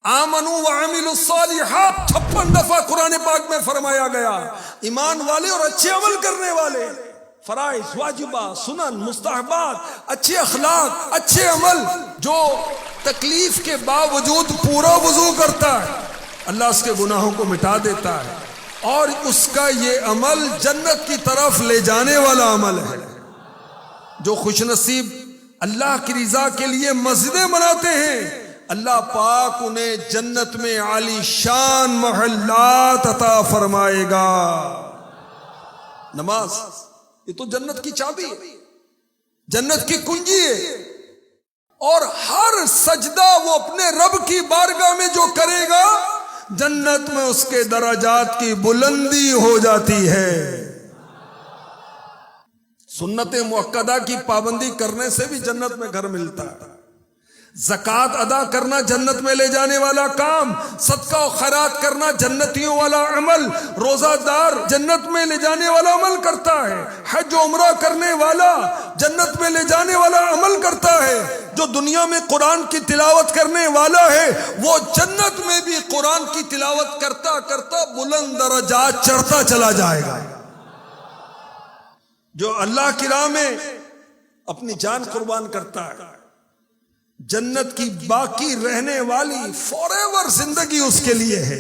آمنوا وعملوا الصالحات 56 دفعہ قرآن پاک میں فرمایا گیا. ایمان والے اور اچھے عمل کرنے والے، فرائض، واجبات، سنن، مستحبات، اچھے اخلاق، اچھے عمل. جو تکلیف کے باوجود پورا وضو کرتا ہے اللہ اس کے گناہوں کو مٹا دیتا ہے، اور اس کا یہ عمل جنت کی طرف لے جانے والا عمل ہے. جو خوش نصیب اللہ کی رضا کے لیے مسجدیں بناتے ہیں، اللہ پاک انہیں جنت میں عالی شان محلات عطا فرمائے گا. نماز یہ تو جنت کی چابی ہے، جنت کی کنجی ہے، اور ہر سجدہ وہ اپنے رب کی بارگاہ میں جو کرے گا جنت میں اس کے درجات کی بلندی ہو جاتی ہے. سنت مؤکدہ کی پابندی کرنے سے بھی جنت میں گھر ملتا ہے. زکوٰۃ ادا کرنا جنت میں لے جانے والا کام، صدقہ و خیرات کرنا جنتیوں والا عمل، روزہ دار جنت میں لے جانے والا عمل کرتا ہے، حج و عمرہ کرنے والا جنت میں لے جانے والا عمل کرتا ہے. جو دنیا میں قرآن کی تلاوت کرنے والا ہے وہ جنت میں بھی قرآن کی تلاوت کرتا کرتا بلند درجات چڑھتا چلا جائے گا. جو اللہ کی راہ میں اپنی جان قربان کرتا ہے جنت کی باقی رہنے والی فار ایور زندگی اس کے لیے ہے.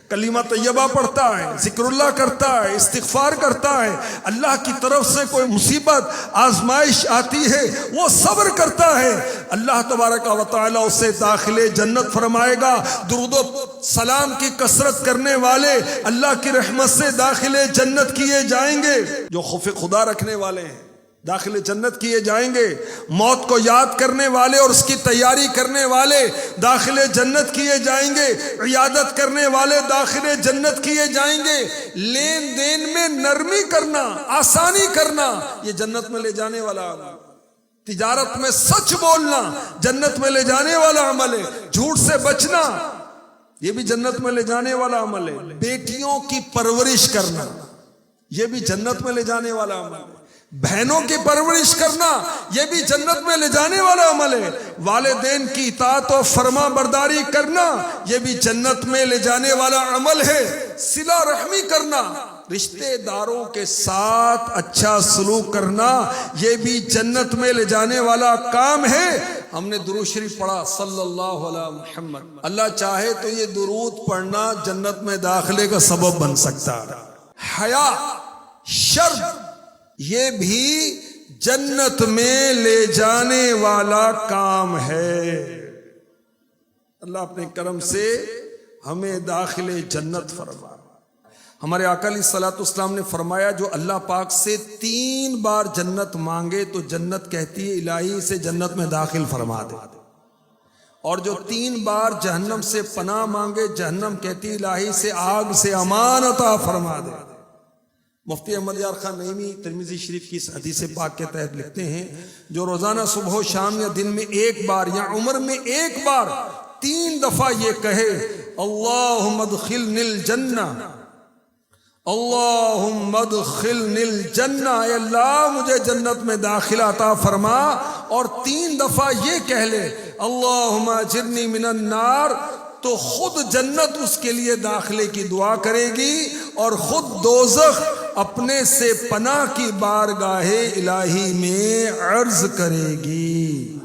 کلمہ طیبہ پڑھتا ہے، ذکر اللہ کرتا ہے، استغفار کرتا ہے، اللہ کی طرف سے کوئی مصیبت آزمائش آتی ہے وہ صبر کرتا ہے، اللہ تبارک و تعالی اسے داخل جنت فرمائے گا. درود و سلام کی کثرت کرنے والے اللہ کی رحمت سے داخل جنت کیے جائیں گے. جو خوف خدا رکھنے والے ہیں داخل جنت کیے جائیں گے. موت کو یاد کرنے والے اور اس کی تیاری کرنے والے داخل جنت کیے جائیں گے. عیادت کرنے والے داخل جنت کیے جائیں گے. لین دین میں نرمی کرنا، آسانی کرنا یہ جنت میں لے جانے والا عمل. تجارت میں سچ بولنا جنت میں لے جانے والا عمل ہے. جھوٹ سے بچنا یہ بھی جنت میں لے جانے والا عمل ہے. بیٹیوں کی پرورش کرنا یہ بھی جنت میں لے جانے والا عمل ہے. بہنوں کی پرورش کرنا یہ بھی جنت میں لے جانے والا عمل ہے. والدین کی اطاعت و فرما برداری کرنا یہ بھی جنت میں لے جانے والا عمل ہے. صلہ رحمی کرنا، رشتہ داروں کے ساتھ اچھا سلوک کرنا یہ بھی جنت میں لے جانے والا کام ہے. ہم نے درود شریف پڑھا صلی اللہ علیہ محمد. اللہ چاہے تو یہ درود پڑھنا جنت میں داخلے کا سبب بن سکتا ہے. حیا، شرم یہ بھی جنت میں لے جانے والا کام ہے. اللہ اپنے کرم سے ہمیں داخل جنت فرما. ہمارے آقا علیہ الصلوۃ والسلام نے فرمایا جو اللہ پاک سے 3 بار جنت مانگے تو جنت کہتی ہے الہی اسے جنت میں داخل فرما دے، اور جو 3 بار جہنم سے پناہ مانگے جہنم کہتی ہے الہی سے آگ سے امان عطا فرما دے. مفتی احمد یار خان نعیمی ترمذی شریف کی اس حدیث پاک کے تحت لکھتے ہیں جو روزانہ صبح و شام یا دن میں 1 بار یا عمر میں 1 بار 3 دفعہ یہ کہے اللہم ادخلنی الجنہ، اللہم ادخلنی الجنہ، اے اللہ مجھے جنت میں داخلہ عطا فرما، اور 3 دفعہ یہ کہہ لے اللہم اجرنی من النار، تو خود جنت اس کے لیے داخلے کی دعا کرے گی اور خود دوزخ اپنے سے پناہ کی بارگاہ الہی میں عرض کرے گی.